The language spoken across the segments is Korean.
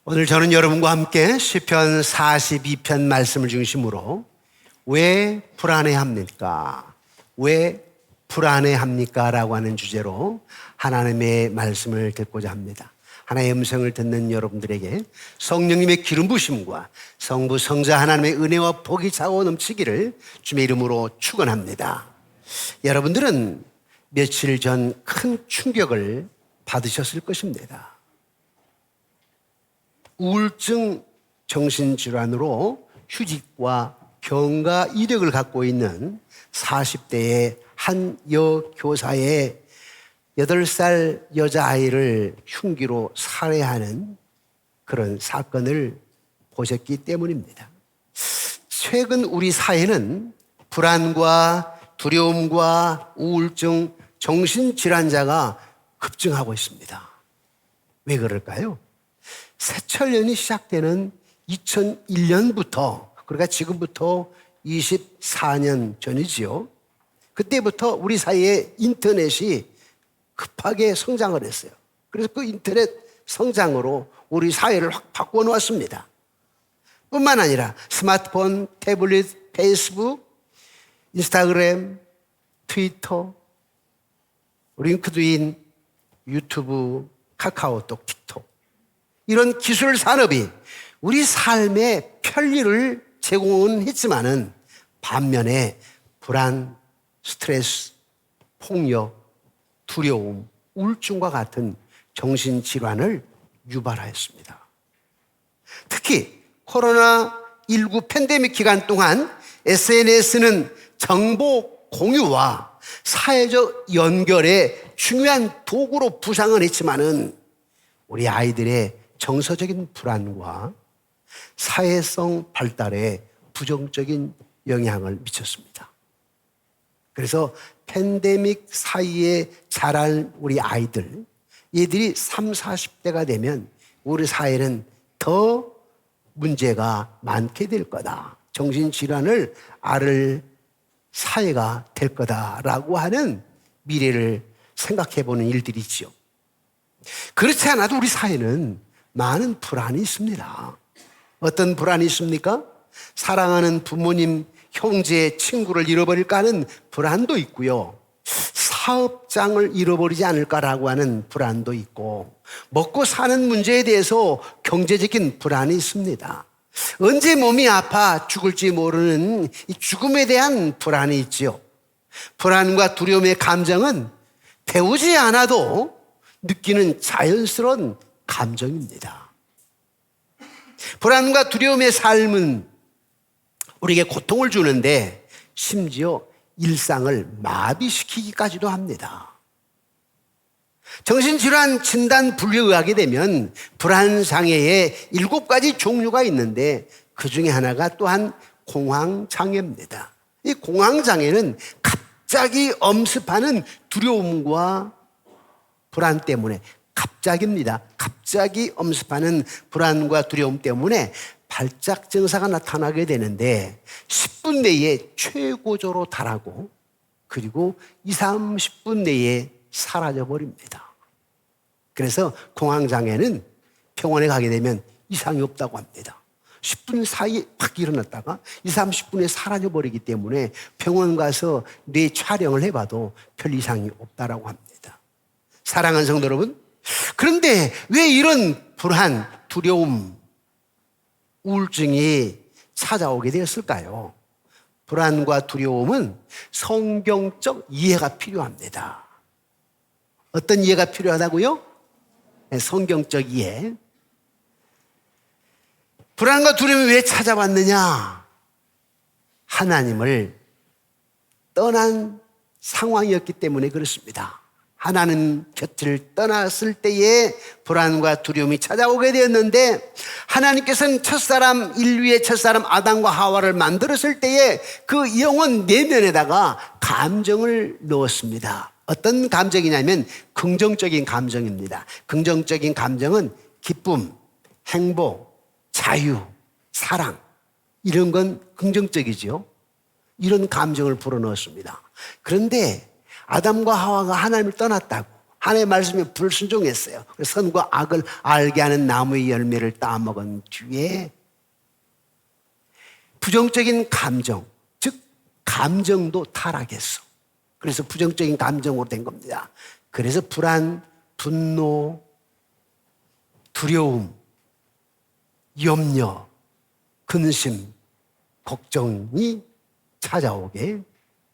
오늘 저는 여러분과 함께 시편 42편 말씀을 중심으로 왜 불안해합니까? 왜 불안해합니까? 라고 하는 주제로 하나님의 말씀을 듣고자 합니다. 하나님의 음성을 듣는 여러분들에게 성령님의 기름 부심과 성부 성자 하나님의 은혜와 복이 차고 넘치기를 주의 이름으로 축원합니다. 여러분들은 며칠 전 큰 충격을 받으셨을 것입니다. 우울증 정신질환으로 휴직과 병가 이력을 갖고 있는 40대의 한 여교사의 8살 여자아이를 흉기로 살해하는 그런 사건을 보셨기 때문입니다. 최근 우리 사회는 불안과 두려움과 우울증 정신질환자가 급증하고 있습니다. 왜 그럴까요? 새철년이 시작되는 2001년부터, 그러니까 지금부터 24년 전이지요. 그때부터 우리 사이에 인터넷이 급하게 성장을 했어요. 그래서 그 인터넷 성장으로 우리 사회를 확 바꿔놓았습니다. 뿐만 아니라 스마트폰, 태블릿, 페이스북, 인스타그램, 트위터, 링크드인, 유튜브, 카카오톡, 틱톡 이런 기술 산업이 우리 삶의 편리를 제공은 했지만은 반면에 불안, 스트레스, 폭력, 두려움, 우울증과 같은 정신질환을 유발하였습니다. 특히 코로나19 팬데믹 기간 동안 SNS는 정보 공유와 사회적 연결의 중요한 도구로 부상을 했지만은 우리 아이들의 정서적인 불안과 사회성 발달에 부정적인 영향을 미쳤습니다. 그래서 팬데믹 사이에 자란 우리 아이들, 얘들이 30, 40대가 되면 우리 사회는 더 문제가 많게 될 거다. 정신질환을 앓을 사회가 될 거다라고 하는 미래를 생각해 보는 일들이 있죠. 그렇지 않아도 우리 사회는 많은 불안이 있습니다. 어떤 불안이 있습니까? 사랑하는 부모님, 형제, 친구를 잃어버릴까 하는 불안도 있고요. 사업장을 잃어버리지 않을까라고 하는 불안도 있고, 먹고 사는 문제에 대해서 경제적인 불안이 있습니다. 언제 몸이 아파 죽을지 모르는 이 죽음에 대한 불안이 있지요. 불안과 두려움의 감정은 배우지 않아도 느끼는 자연스러운 감정입니다. 불안과 두려움의 삶은 우리에게 고통을 주는데 심지어 일상을 마비시키기까지도 합니다. 정신질환 진단 분류의학에 되면 불안장애의 7가지 종류가 있는데 그 중에 하나가 또한 공황장애입니다. 이 공황장애는 갑자기 엄습하는 두려움과 불안 때문에 갑자기입니다. 갑자기 엄습하는 불안과 두려움 때문에 발작 증상가 나타나게 되는데 10분 내에 최고조로 달하고 그리고 20, 30분 내에 사라져 버립니다. 그래서 공황장애는 병원에 가게 되면 이상이 없다고 합니다. 10분 사이에 확 일어났다가 20, 30분에 사라져 버리기 때문에 병원 가서 뇌 촬영을 해봐도 별 이상이 없다라고 합니다. 사랑하는 성도 여러분, 그런데 왜 이런 불안, 두려움, 우울증이 찾아오게 되었을까요? 불안과 두려움은 성경적 이해가 필요합니다. 어떤 이해가 필요하다고요? 성경적 이해. 불안과 두려움이 왜 찾아왔느냐? 하나님을 떠난 상황이었기 때문에 그렇습니다. 하나님 곁을 떠났을 때에 불안과 두려움이 찾아오게 되었는데 하나님께서는 첫사람, 인류의 첫사람 아담과 하와를 만들었을 때에 그 영혼 내면에다가 감정을 넣었습니다. 어떤 감정이냐면 긍정적인 감정입니다. 긍정적인 감정은 기쁨, 행복, 자유, 사랑 이런 건 긍정적이죠. 이런 감정을 불어넣었습니다. 그런데 아담과 하와가 하나님을 떠났다고 하나님의 말씀에 불순종했어요. 그래서 선과 악을 알게 하는 나무의 열매를 따먹은 뒤에 부정적인 감정, 즉 감정도 타락했어. 그래서 부정적인 감정으로 된 겁니다. 그래서 불안, 분노, 두려움, 염려, 근심, 걱정이 찾아오게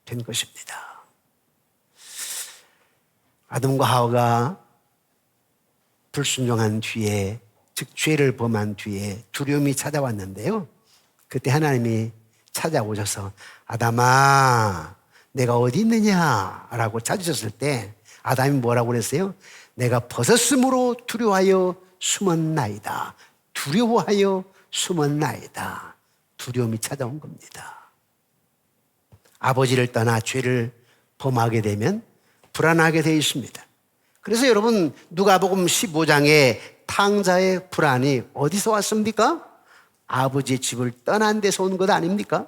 된 것입니다. 아담과 하와가 불순종한 뒤에, 즉 죄를 범한 뒤에 두려움이 찾아왔는데요. 그때 하나님이 찾아오셔서 아담아 내가 어디 있느냐라고 찾으셨을 때 아담이 뭐라고 그랬어요? 내가 벗었으므로 두려워하여 숨었나이다. 두려워하여 숨었나이다. 두려움이 찾아온 겁니다. 아버지를 떠나 죄를 범하게 되면 불안하게 되어 있습니다. 그래서 여러분 누가복음 15장에 탕자의 불안이 어디서 왔습니까? 아버지의 집을 떠난 데서 온 것 아닙니까?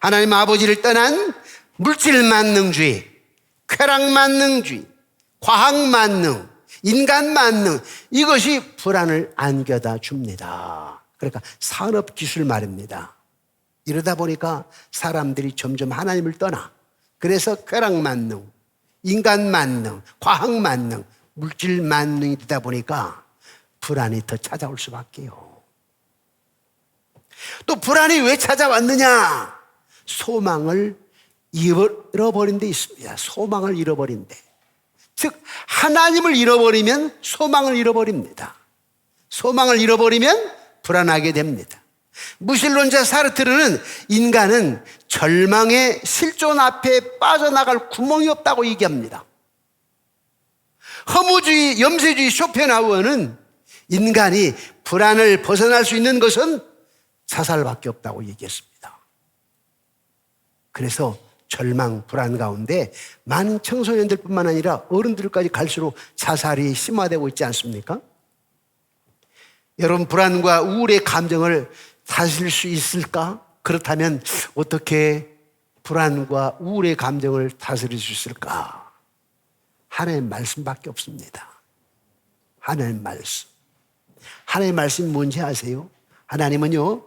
하나님 아버지를 떠난 물질 만능주의, 쾌락 만능주의, 과학 만능, 인간 만능, 이것이 불안을 안겨다 줍니다. 그러니까 산업 기술 말입니다. 이러다 보니까 사람들이 점점 하나님을 떠나. 그래서 쾌락 만능, 인간 만능, 과학 만능, 물질 만능이 되다 보니까 불안이 더 찾아올 수밖에요. 또 불안이 왜 찾아왔느냐? 소망을 잃어버린 데 있습니다. 소망을 잃어버린 데. 즉 하나님을 잃어버리면 소망을 잃어버립니다. 소망을 잃어버리면 불안하게 됩니다. 무신론자 사르트르는 인간은 절망의 실존 앞에 빠져나갈 구멍이 없다고 얘기합니다. 허무주의, 염세주의 쇼펜하우어는 인간이 불안을 벗어날 수 있는 것은 자살밖에 없다고 얘기했습니다. 그래서 절망, 불안 가운데 많은 청소년들뿐만 아니라 어른들까지 갈수록 자살이 심화되고 있지 않습니까? 여러분 불안과 우울의 감정을 다스릴 수 있을까? 그렇다면 어떻게 불안과 우울의 감정을 다스릴 수 있을까? 하나님의 말씀밖에 없습니다. 하나님의 말씀. 하나님의 말씀이 뭔지 아세요? 하나님은요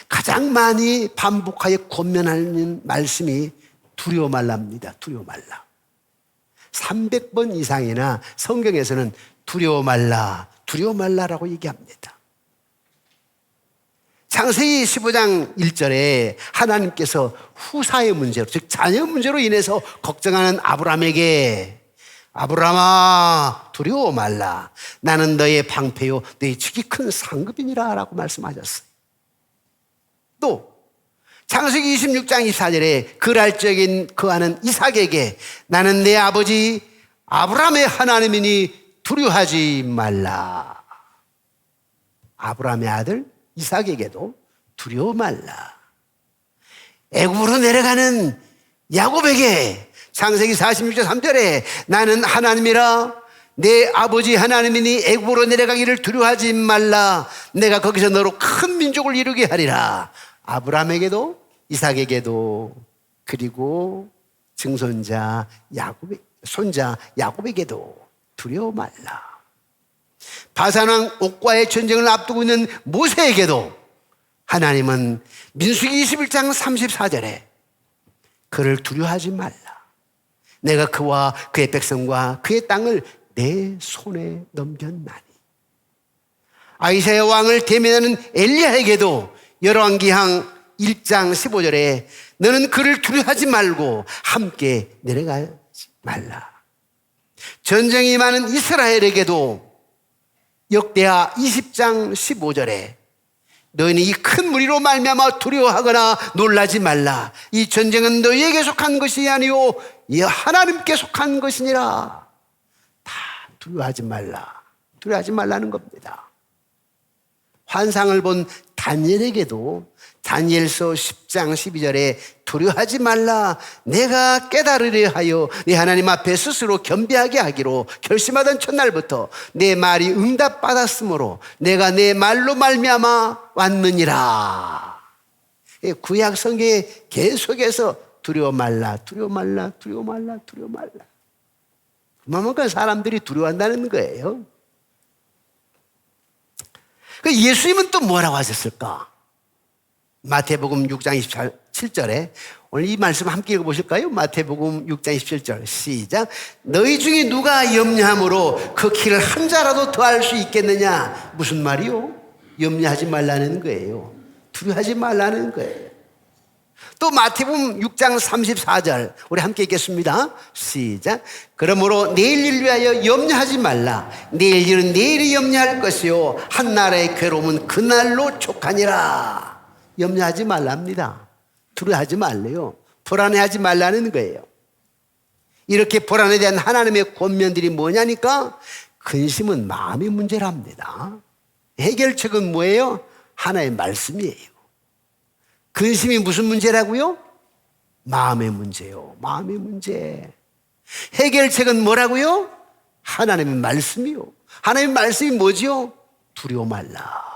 가장 많이 반복하여 권면하는 말씀이 두려워 말라입니다. 두려워 말라. 300번 이상이나 성경에서는 두려워 말라, 두려워 말라라고 얘기합니다. 창세기 15장 1절에 하나님께서 후사의 문제로, 즉 자녀 문제로 인해서 걱정하는 아브라함에게 아브라함아 두려워 말라. 나는 너의 방패요 너의 지기 큰 상급이니라 라고 말씀하셨어요. 또 창세기 26장 24절에 그랄적인 그하는 이삭에게 나는 내 아버지 아브라함의 하나님이니 두려워하지 말라. 아브라함의 아들 이삭에게도 두려워 말라. 애굽으로 내려가는 야곱에게 창세기 46장 3절에 나는 하나님이라 내 아버지 하나님이니 애굽으로 내려가기를 두려워하지 말라. 내가 거기서 너로 큰 민족을 이루게 하리라. 아브라함에게도 이삭에게도 그리고 증손자 야곱의 손자 야곱에게도 두려워 말라. 바산왕 옥과의 전쟁을 앞두고 있는 모세에게도 하나님은 민수기 21장 34절에 그를 두려워하지 말라. 내가 그와 그의 백성과 그의 땅을 내 손에 넘겼나니. 아이사야 왕을 대면하는 엘리야에게도 열왕기상 1장 15절에 너는 그를 두려워하지 말고 함께 내려가지 말라. 전쟁이 많은 이스라엘에게도 역대하 20장 15절에 너희는 이 큰 무리로 말미암아 두려워하거나 놀라지 말라. 이 전쟁은 너희에게 속한 것이 아니오 이 하나님께 속한 것이니라. 다 두려워하지 말라. 두려워하지 말라는 겁니다. 환상을 본 다니엘에게도 다니엘서 10장 12절에 두려워하지 말라. 내가 깨달으려 하여 네 하나님 앞에 스스로 겸비하게 하기로 결심하던 첫날부터 내 말이 응답받았으므로 내가 내 말로 말미암아 왔느니라. 구약 성경에 계속해서 두려워 말라, 두려워 말라, 두려워 말라, 두려워 말라. 그만큼 사람들이 두려워한다는 거예요. 예수님은 또 뭐라고 하셨을까? 마태복음 6장 27절에 오늘 이 말씀 함께 읽어보실까요? 마태복음 6장 27절 시작. 너희 중에 누가 염려함으로 그 키를 한 자라도 더할 수 있겠느냐? 무슨 말이요? 염려하지 말라는 거예요. 두려워하지 말라는 거예요. 또 마태복음 6장 34절 우리 함께 읽겠습니다. 시작. 그러므로 내일 일을 위하여 염려하지 말라. 내일 일은 내일이 염려할 것이요 한나라의 괴로움은 그날로 족하니라. 염려하지 말랍니다. 두려워하지 말래요. 불안해하지 말라는 거예요. 이렇게 불안에 대한 하나님의 권면들이 뭐냐니까 근심은 마음의 문제랍니다. 해결책은 뭐예요? 하나의 말씀이에요. 근심이 무슨 문제라고요? 마음의 문제요. 마음의 문제. 해결책은 뭐라고요? 하나님의 말씀이요. 하나님의 말씀이 뭐지요? 두려워 말라.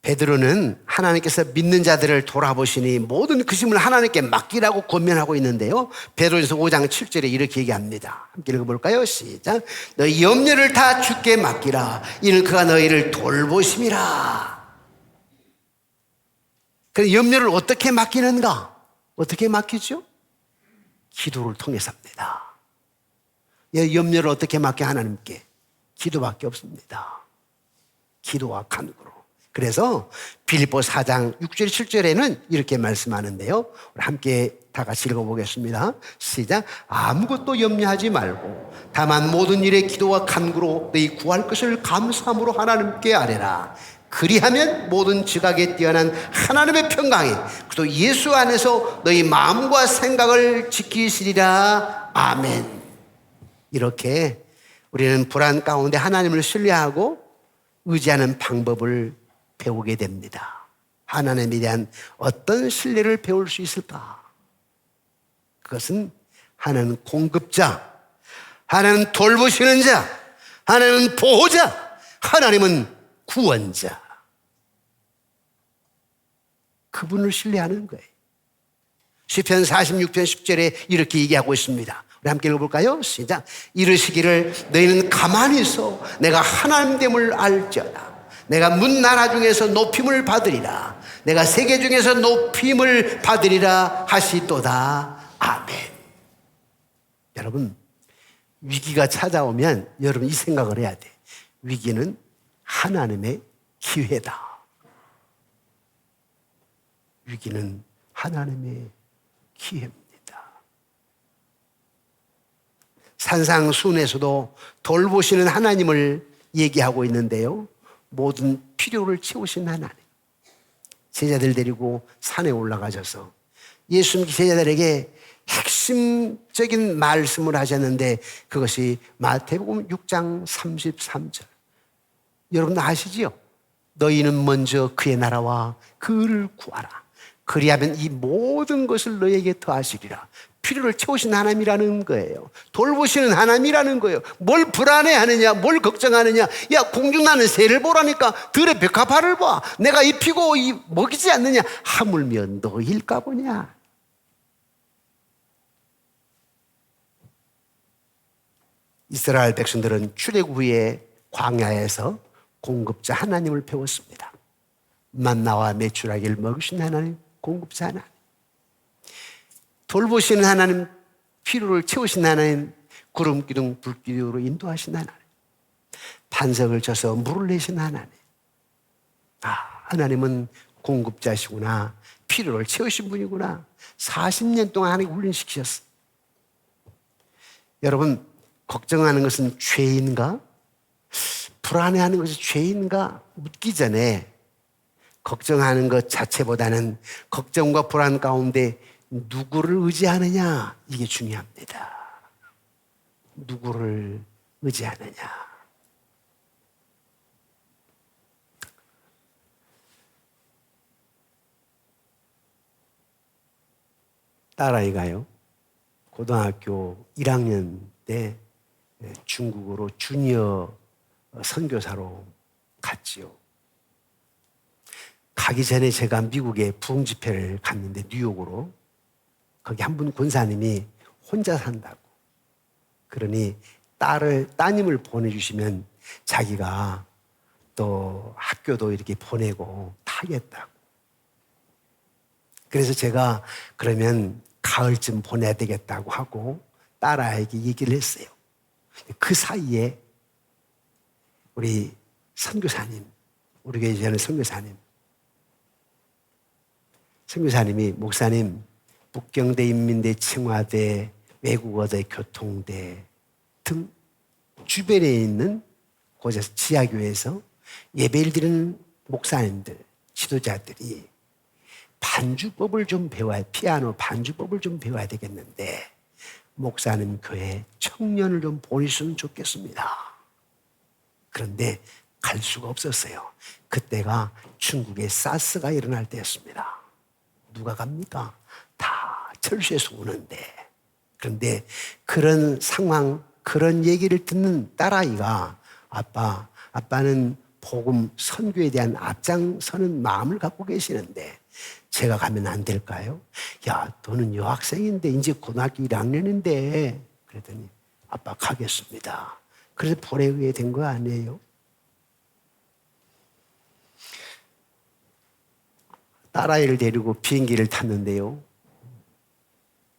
베드로는 하나님께서 믿는 자들을 돌아보시니 모든 근심을 하나님께 맡기라고 권면하고 있는데요. 베드로전서 5장 7절에 이렇게 얘기합니다. 함께 읽어볼까요? 시작. 너희 염려를 다 주께 맡기라. 이는 그가 너희를 돌보심이라. 그럼 염려를 어떻게 맡기는가? 어떻게 맡기죠? 기도를 통해서입니다. 염려를 어떻게 맡겨 하나님께? 기도밖에 없습니다. 기도와 간구로. 그래서 빌립보 4장 6절 7절에는 이렇게 말씀하는데요. 우리 함께 다 같이 읽어보겠습니다. 시작. 아무것도 염려하지 말고 다만 모든 일에 기도와 간구로 너희 구할 것을 감사함으로 하나님께 아뢰라. 그리하면 모든 지각에 뛰어난 하나님의 평강이 또 예수 안에서 너희 마음과 생각을 지키시리라. 아멘. 이렇게 우리는 불안 가운데 하나님을 신뢰하고 의지하는 방법을 배우게 됩니다. 하나님에 대한 어떤 신뢰를 배울 수 있을까? 그것은 하나님은 공급자, 하나님은 돌보시는 자, 하나님은 보호자, 하나님은 구원자. 그분을 신뢰하는 거예요. 시편 46편 10절에 이렇게 얘기하고 있습니다. 우리 함께 읽어볼까요? 시작. 이르시기를 너희는 가만히 있어 내가 하나님됨을 알지어다. 내가 문나라 중에서 높임을 받으리라. 내가 세계 중에서 높임을 받으리라 하시도다. 아멘. 여러분, 위기가 찾아오면 여러분 이 생각을 해야 돼. 위기는 하나님의 기회다. 위기는 하나님의 기회입니다. 산상순에서도 돌보시는 하나님을 얘기하고 있는데요. 모든 필요를 채우신 하나님. 제자들 데리고 산에 올라가셔서 예수님 제자들에게 핵심적인 말씀을 하셨는데 그것이 마태복음 6장 33절. 여러분 아시지요? 너희는 먼저 그의 나라와 그를 구하라. 그리하면 이 모든 것을 너희에게 더하시리라. 필요를 채우신 하나님이라는 거예요. 돌보시는 하나님이라는 거예요. 뭘 불안해하느냐, 뭘 걱정하느냐. 야, 공중나는 새를 보라니까 들의 백합화를 봐. 내가 입히고 먹이지 않느냐. 하물며 너일까 보냐. 이스라엘 백성들은 출애굽 후에 광야에서 공급자 하나님을 배웠습니다. 만나와 메추라기를 먹이신 하나님, 공급자 하나님. 돌보시는 하나님, 필요를 채우신 하나님, 구름 기둥 불기둥으로 인도하신 하나님, 반석을 쳐서 물을 내신 하나님. 하나님은 공급자시구나. 필요를 채우신 분이구나. 40년 동안 하나님 훈련시키셨어. 여러분, 걱정하는 것은 죄인가? 불안해하는 것이 죄인가? 묻기 전에 걱정하는 것 자체보다는 걱정과 불안 가운데 누구를 의지하느냐, 이게 중요합니다. 누구를 의지하느냐. 딸아이가요, 고등학교 1학년 때 중국으로 주니어 선교사로 갔지요. 가기 전에 제가 미국에 부흥 집회를 갔는데 뉴욕으로 거기 한 분 권사님이 혼자 산다고 그러니 따님을 보내주시면 자기가 또 학교도 이렇게 보내고 타겠다고. 그래서 제가 그러면 가을쯤 보내야 되겠다고 하고 딸아이에게 얘기를 했어요. 그 사이에 우리 선교사님, 우리 교회 계시는 선교사님이 목사님, 북경대, 인민대,清华대, 외국어대, 교통대 등 주변에 있는 곳에서 지하교회에서 예배를 드리는 목사님들, 지도자들이 반주법을 좀 배워야, 피아노 반주법을 좀 배워야 되겠는데 목사님 교회 청년을 좀 보내주시면 좋겠습니다. 그런데 갈 수가 없었어요. 그때가 중국에 사스가 일어날 때였습니다. 누가 갑니까? 다 철수해서 오는데. 그런데 그런 상황, 그런 얘기를 듣는 딸아이가 아빠는 복음 선교에 대한 앞장서는 마음을 갖고 계시는데 제가 가면 안 될까요? 야, 너는 여학생인데 이제 고등학교 1학년인데 그랬더니 아빠 가겠습니다. 그래서 보내게 된 거 아니에요? 딸아이를 데리고 비행기를 tas는데요.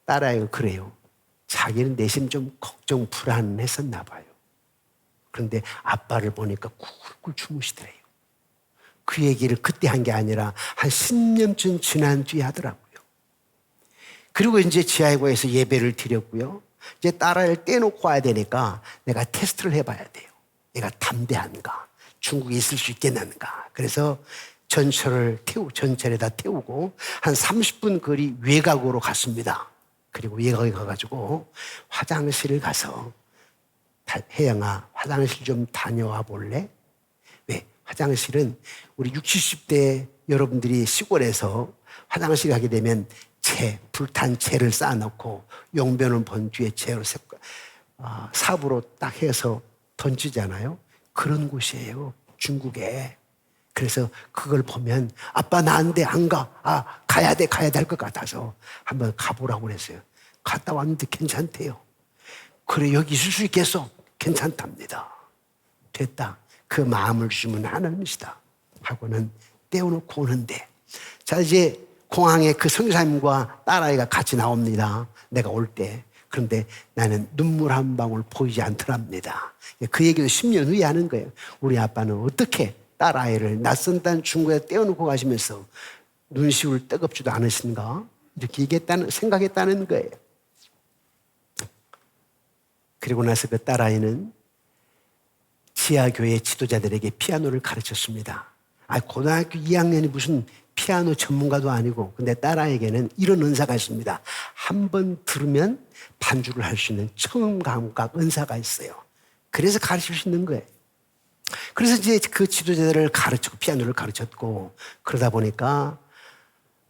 딸아이가 그래요. 자기는 내심 좀 걱정 불안했었나 봐요. 그런데 아빠를 보니까 꿀꿀 주무시더래요. 그 얘기를 그때 한 게 아니라 한 10년쯤 지난 뒤에 하더라고요. 그리고 이제 지하고에서 예배를 드렸고요. 이제 딸아이를 떼놓고 와야 되니까 내가 테스트를 해봐야 돼요. 얘가 담대한가? 중국에 있을 수 있겠는가? 그래서 전철에다 태우고 한 30분 거리 외곽으로 갔습니다. 그리고 외곽에 가가지고 화장실을 가서 혜영아, 화장실 좀 다녀와 볼래? 왜? 화장실은 우리 60, 70대 여러분들이 시골에서 화장실 가게 되면 불탄 채를 쌓아놓고 용변을 본 뒤에 채로 삽으로 딱 해서 던지잖아요. 그런 곳이에요, 중국에. 그래서 그걸 보면 아빠 나한테 안 가. 가야 될 것 같아서 한번 가보라고 그랬어요. 갔다 왔는데 괜찮대요. 그래, 여기 있을 수 있겠어? 괜찮답니다. 됐다. 그 마음을 주시면 하나님이시다 하고는 떼어놓고 오는데, 자, 이제 공항에 그 선교사님과 딸아이가 같이 나옵니다. 내가 올 때. 그런데 나는 눈물 한 방울 보이지 않더랍니다. 그 얘기도 10년 후에 하는 거예요. 우리 아빠는 어떻게 딸아이를 낯선 땅 중국에 떼어놓고 가시면서 눈시울 뜨겁지도 않으신가? 이렇게 생각했다는 거예요. 그리고 나서 그 딸아이는 지하교회 지도자들에게 피아노를 가르쳤습니다. 고등학교 2학년이 무슨 피아노 전문가도 아니고, 근데 딸아이에게는 이런 은사가 있습니다. 한 번 들으면 반주를 할 수 있는 청음 감각 은사가 있어요. 그래서 가르칠 수 있는 거예요. 그래서 이제 그 지도자들을 가르치고 피아노를 가르쳤고, 그러다 보니까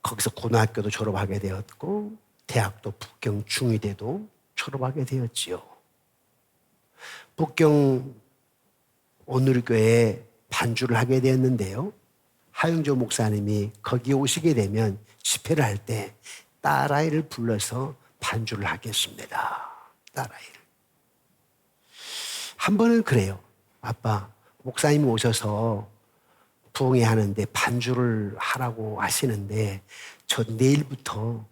거기서 고등학교도 졸업하게 되었고 대학도 북경 중위대도 졸업하게 되었지요. 북경 오누리교회에 반주를 하게 되었는데요. 하영조 목사님이 거기에 오시게 되면 집회를 할 때 딸아이를 불러서 반주를 하겠습니다. 딸아이를. 한 번은 그래요. 아빠, 목사님이 오셔서 부흥회 하는데 반주를 하라고 하시는데 저 내일부터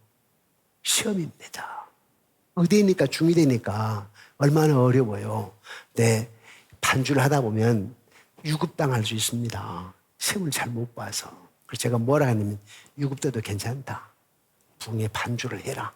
시험입니다. 의대니까 중의대니까 얼마나 어려워요. 근데 반주를 하다 보면 유급당할 수 있습니다. 시험을 잘 못 봐서. 그래서 제가 뭐라 하냐면 유급돼도 괜찮다. 부흥회 반주를 해라.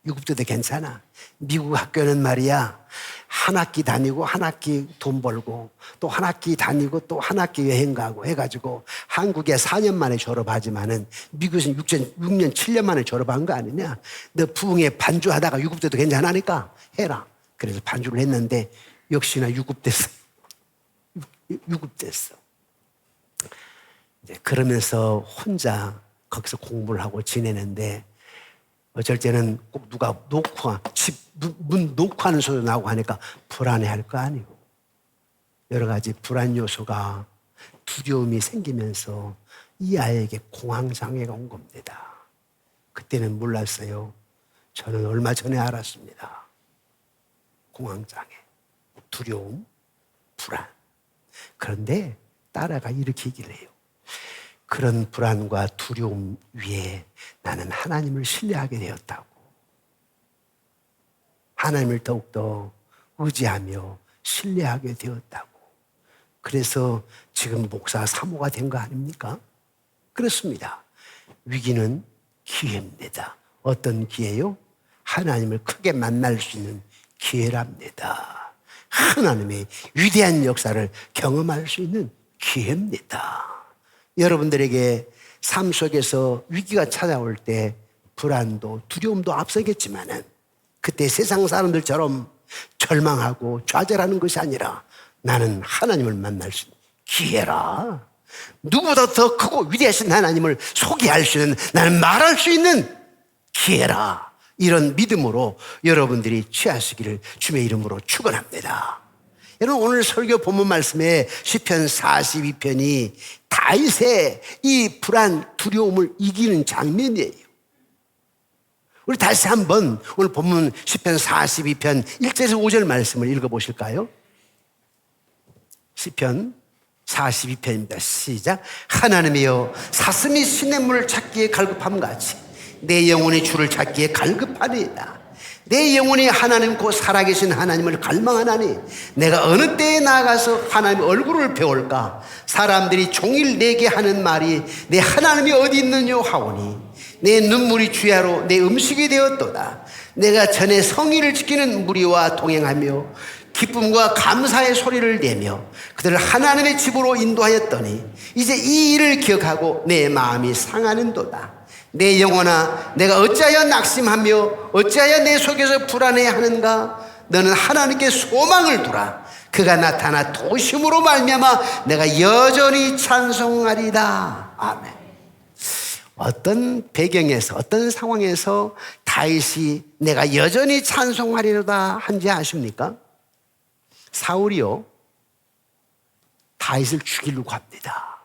유급돼도 괜찮아. 미국 학교는 말이야, 한 학기 다니고 한 학기 돈 벌고 또 한 학기 다니고 또 한 학기 여행 가고 해가지고 한국에 4년 만에 졸업하지만은 미국에서는 6년, 7년 만에 졸업한 거 아니냐? 너 부흥회 반주하다가 유급돼도 괜찮으니까 해라. 그래서 반주를 했는데 역시나 유급됐어. 유급됐어. 이제 그러면서 혼자 거기서 공부를 하고 지내는데 어쩔 때는 꼭 누가 문 녹화하는 소리 나고 하니까 불안해할 거 아니고 여러 가지 불안 요소가 두려움이 생기면서 이 아이에게 공황장애가 온 겁니다. 그때는 몰랐어요. 저는 얼마 전에 알았습니다. 공황장애, 두려움, 불안. 그런데 딸아가 이렇게 얘기를 해요. 그런 불안과 두려움 위에 나는 하나님을 신뢰하게 되었다고. 하나님을 더욱더 의지하며 신뢰하게 되었다고. 그래서 지금 목사 사모가 된 거 아닙니까? 그렇습니다. 위기는 기회입니다. 어떤 기회요? 하나님을 크게 만날 수 있는 기회랍니다. 하나님의 위대한 역사를 경험할 수 있는 기회입니다. 여러분들에게 삶 속에서 위기가 찾아올 때 불안도 두려움도 앞서겠지만은 그때 세상 사람들처럼 절망하고 좌절하는 것이 아니라 나는 하나님을 만날 수 있는 기회라. 누구보다 더 크고 위대하신 하나님을 소개할 수 있는, 나는 말할 수 있는 기회라. 이런 믿음으로 여러분들이 취하시기를 주의 이름으로 축원합니다. 여러분, 오늘 설교 본문 말씀에 시편 42편이 다윗의 이 불안, 두려움을 이기는 장면이에요. 우리 다시 한번 오늘 본문 시편 42편 1절에서 5절 말씀을 읽어보실까요? 시편 42편입니다. 시작. 하나님이여, 사슴이 시냇물을 찾기에 갈급함 같이 내 영혼이 주를 찾기에 갈급하니이다. 내 영혼이 하나님 곧 살아계신 하나님을 갈망하나니 내가 어느 때에 나아가서 하나님의 얼굴을 배울까? 사람들이 종일 내게 하는 말이 내 하나님이 어디 있느냐 하오니 내 눈물이 주야로 내 음식이 되었도다. 내가 전에 성의를 지키는 무리와 동행하며 기쁨과 감사의 소리를 내며 그들을 하나님의 집으로 인도하였더니 이제 이 일을 기억하고 내 마음이 상하는도다. 내 영혼아, 내가 어찌하여 낙심하며 어찌하여 내 속에서 불안해하는가? 너는 하나님께 소망을 두라. 그가 나타나 도심으로 말미암아 내가 여전히 찬송하리다. 아멘. 어떤 배경에서, 어떤 상황에서 다윗이 내가 여전히 찬송하리로다 한지 아십니까? 사울이요, 다윗을 죽이려고 합니다.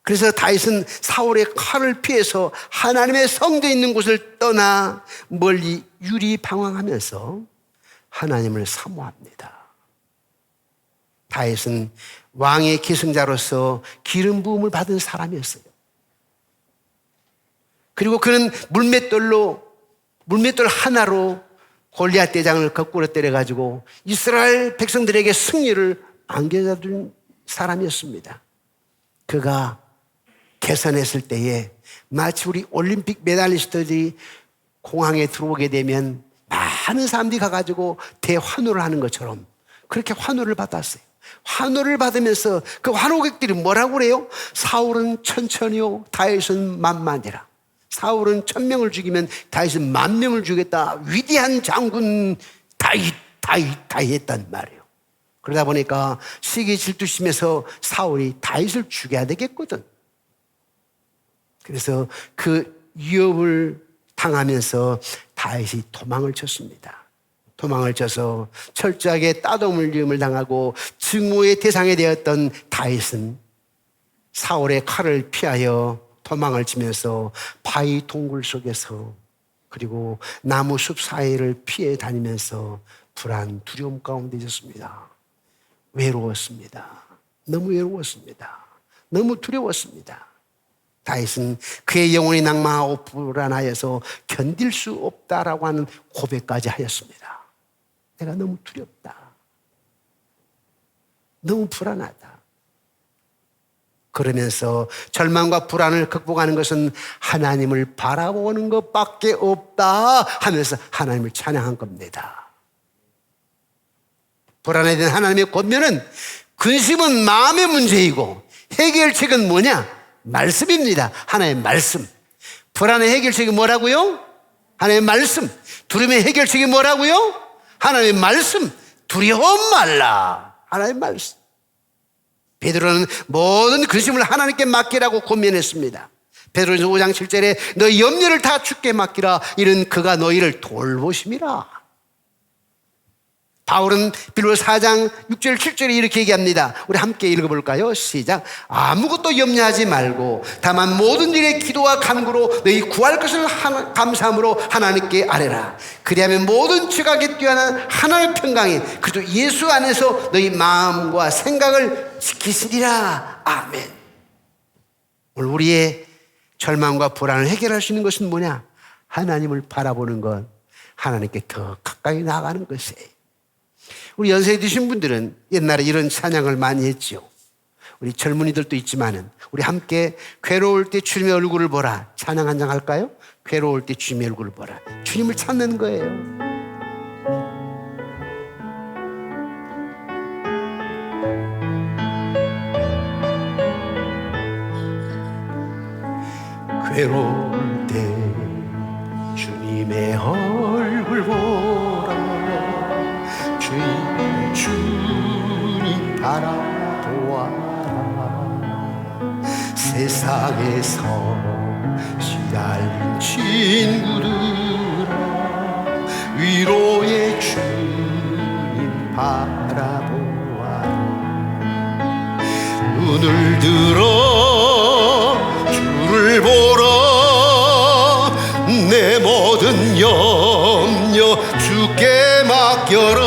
그래서 다윗은 사울의 칼을 피해서 하나님의 성전에 있는 곳을 떠나 멀리 유리방황하면서 하나님을 사모합니다. 다윗은 왕의 기승자로서 기름 부음을 받은 사람이었어요. 그리고 그는 물맷돌 하나로 골리앗 대장을 거꾸로 때려가지고 이스라엘 백성들에게 승리를 안겨준 사람이었습니다. 그가 개선했을 때에 마치 우리 올림픽 메달리스트들이 공항에 들어오게 되면 많은 사람들이 가가지고 대환호를 하는 것처럼 그렇게 환호를 받았어요. 환호를 받으면서 그 환호객들이 뭐라고 그래요? 사울은 천천히요, 다윗은 만만이라. 사울은 1000명을 죽이면 다윗은 10,000명을 죽였다. 위대한 장군 다윗 했단 말이에요. 그러다 보니까 시기 질투심에서 사울이 다윗을 죽여야 되겠거든. 그래서 그 위협을 당하면서 다윗이 도망을 쳤습니다. 도망을 쳐서 철저하게 따돌림을 당하고 증오의 대상이 되었던 다윗은 사울의 칼을 피하여 도망을 치면서 바위 동굴 속에서 그리고 나무 숲 사이를 피해 다니면서 불안, 두려움 가운데 있었습니다. 외로웠습니다. 너무 외로웠습니다. 너무 두려웠습니다. 다윗은 그의 영혼이 낭망하고 불안하여서 견딜 수 없다라고 하는 고백까지 하였습니다. 내가 너무 두렵다. 너무 불안하다. 그러면서 절망과 불안을 극복하는 것은 하나님을 바라보는 것밖에 없다 하면서 하나님을 찬양한 겁니다. 불안에 대한 하나님의 권면은 근심은 마음의 문제이고 해결책은 뭐냐? 말씀입니다. 하나님의 말씀. 불안의 해결책이 뭐라고요? 하나님의 말씀. 두려움의 해결책이 뭐라고요? 하나님의 말씀. 두려움 말라. 하나님의 말씀. 베드로는 모든 근심을 하나님께 맡기라고 권면했습니다. 베드로전서 5장 7절에 너희 염려를 다 주께 맡기라. 이는 그가 너희를 돌보심이라. 바울은 빌립보 4장 6절 7절에 이렇게 얘기합니다. 우리 함께 읽어볼까요? 시작. 아무것도 염려하지 말고 다만 모든 일에 기도와 간구로 너희 구할 것을 감사함으로 하나님께 아뢰라. 그리하면 모든 지각에 뛰어난 하나님의 평강이 그리스도 예수 안에서 너희 마음과 생각을 지키시리라. 아멘. 오늘 우리의 절망과 불안을 해결할 수 있는 것은 뭐냐? 하나님을 바라보는 것, 하나님께 더 가까이 나아가는 것이에요. 우리 연세 드신 분들은 옛날에 이런 찬양을 많이 했죠. 우리 젊은이들도 있지만은 우리 함께 괴로울 때 주님의 얼굴을 보라 찬양 한 장 할까요? 괴로울 때 주님의 얼굴을 보라. 주님을 찾는 거예요. 괴로울 때 주님의 얼굴 보라. 주님 바라보아라. 세상에서 시달린 친구들아 위로의 주님 바라보아라. 눈을 들어 주를 보라. 내 모든 염려 주께 맡겨라.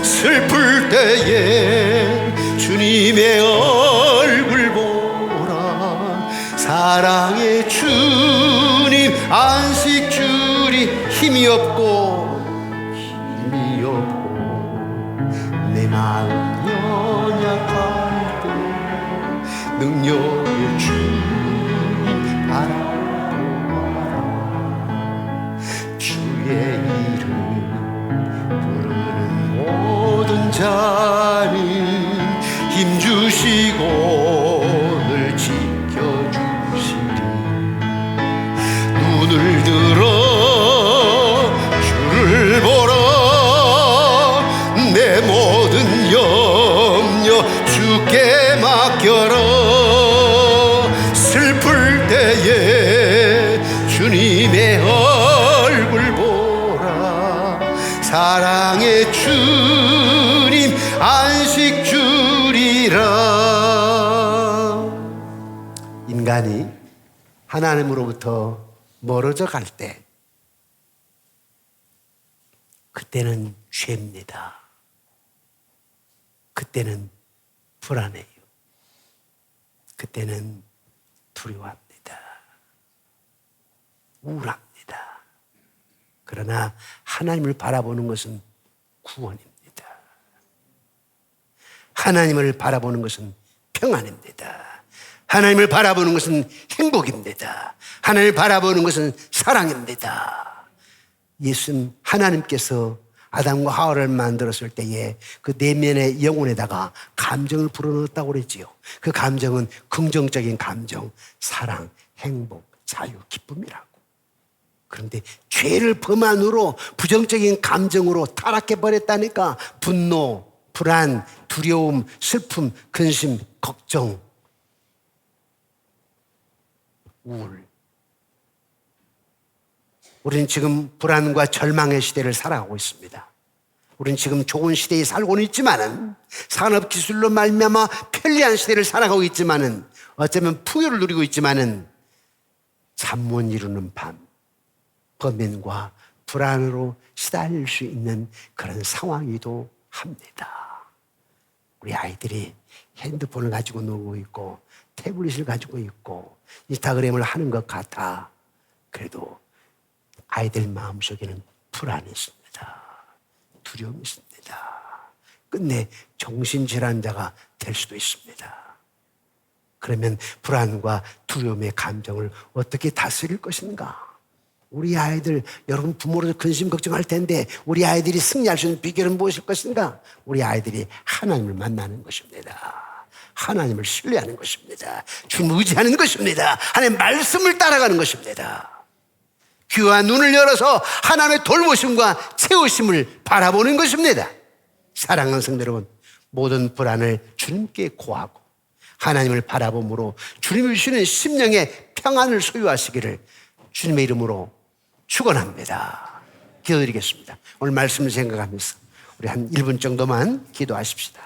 슬플 때에 주님의 얼굴 보라. 사랑의 주님 안식 주리. 힘이 없고 내 마음 연약할 때 능력의 주님 바라보아라. 주의 이름 부르는 모든 자는 힘주시고 늘 지켜주시리. 눈을 들어 주를 보라. 내 모든 염려 주께 맡겨라. 슬플 때에 주님의 얼굴 보라. 사랑의 주님 안식 주리라. 인간이 하나님으로부터 멀어져 갈 때 그때는 죄입니다. 그때는 불안해요. 그때는 두려워합니다. 우울합니다. 그러나 하나님을 바라보는 것은 구원입니다. 하나님을 바라보는 것은 평안입니다. 하나님을 바라보는 것은 행복입니다. 하나님을 바라보는 것은 사랑입니다. 예수님 하나님께서 아담과 하와를 만들었을 때에 그 내면의 영혼에다가 감정을 불어넣었다고 그랬지요. 그 감정은 긍정적인 감정, 사랑, 행복, 자유, 기쁨이라고. 그런데 죄를 범한으로 부정적인 감정으로 타락해버렸다니까 분노, 불안, 두려움, 슬픔, 근심, 걱정, 우울. 우리는 지금 불안과 절망의 시대를 살아가고 있습니다. 우리는 지금 좋은 시대에 살고는 있지만은 산업기술로 말미암아 편리한 시대를 살아가고 있지만은 어쩌면 풍요를 누리고 있지만은 잠 못 이루는 밤, 고민과 불안으로 시달릴 수 있는 그런 상황이기도 합니다. 우리 아이들이 핸드폰을 가지고 놀고 있고 태블릿을 가지고 있고 인스타그램을 하는 것 같아. 그래도 아이들 마음속에는 불안이 있습니다. 두려움이 있습니다. 끝내 정신질환자가 될 수도 있습니다. 그러면 불안과 두려움의 감정을 어떻게 다스릴 것인가? 우리 아이들, 여러분 부모로서 근심 걱정할 텐데 우리 아이들이 승리할 수 있는 비결은 무엇일 것인가? 우리 아이들이 하나님을 만나는 것입니다. 하나님을 신뢰하는 것입니다. 주님을 의지하는 것입니다. 하나님의 말씀을 따라가는 것입니다. 귀와 눈을 열어서 하나님의 돌보심과 채우심을 바라보는 것입니다. 사랑하는 성도 여러분, 모든 불안을 주님께 고하고 하나님을 바라봄으로 주님이 주시는 심령의 평안을 소유하시기를 주님의 이름으로 축원합니다. 기도드리겠습니다. 오늘 말씀을 생각하면서 우리 한 1분 정도만 기도하십시다.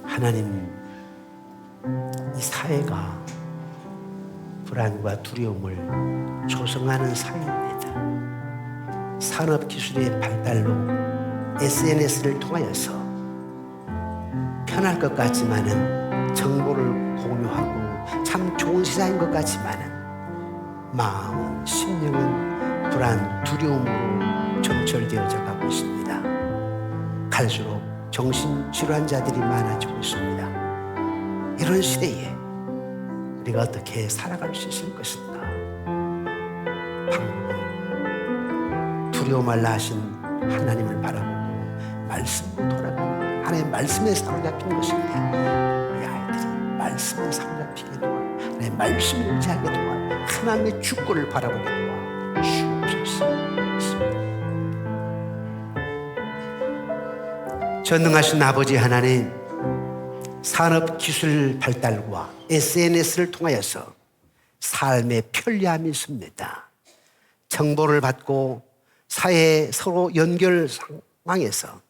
하나님, 이 사회가 불안과 두려움을 조성하는 사회입니다. 산업기술의 발달로 SNS를 통하여서 편할 것 같지만은 정보를 공유하고 참 좋은 세상인 것 같지만은 마음은, 심령은 불안, 두려움으로 점철되어져 가고 있습니다. 갈수록 정신질환자들이 많아지고 있습니다. 이런 시대에 우리가 어떻게 살아갈 수 있을 것인가? 방법은 두려워 말라 하신 하나님을 바라보고 말씀으로 돌아가는 하나님의 말씀에 사로잡힌 것인데, 우리 아이들이 말씀에 사로잡히게 도와, 하나님의 말씀을 의지하게 도와, 하나님의 주권을 바라보게 도와 주옵소서. 전능하신 아버지 하나님, 산업기술 발달과 SNS를 통하여서 삶의 편리함이 있습니다. 정보를 받고 사회에 서로 연결 상황에서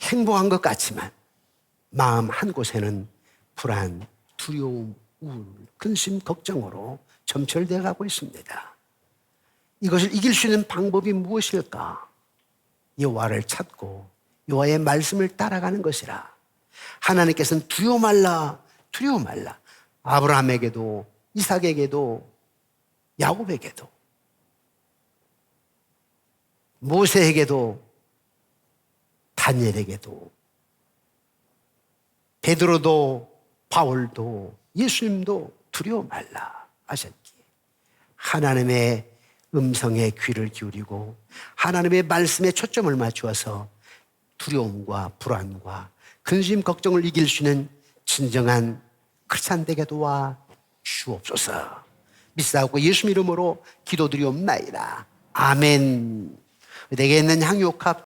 행복한 것 같지만 마음 한 곳에는 불안, 두려움, 우울, 근심, 걱정으로 점철되어 가고 있습니다. 이것을 이길 수 있는 방법이 무엇일까? 여호와를 찾고 여호와의 말씀을 따라가는 것이라. 하나님께서는 두려워 말라, 두려워 말라. 아브라함에게도, 이삭에게도, 야곱에게도, 모세에게도, 다니엘에게도, 베드로도, 바울도, 예수님도 두려워 말라 하셨기에 하나님의 음성에 귀를 기울이고 하나님의 말씀에 초점을 맞추어서 두려움과 불안과 근심, 걱정을 이길 수 있는 진정한 크리스찬 되게 도와 주옵소서. 믿사옵고 예수 이름으로 기도드리옵나이다. 아멘. 내게 있는 향유옥합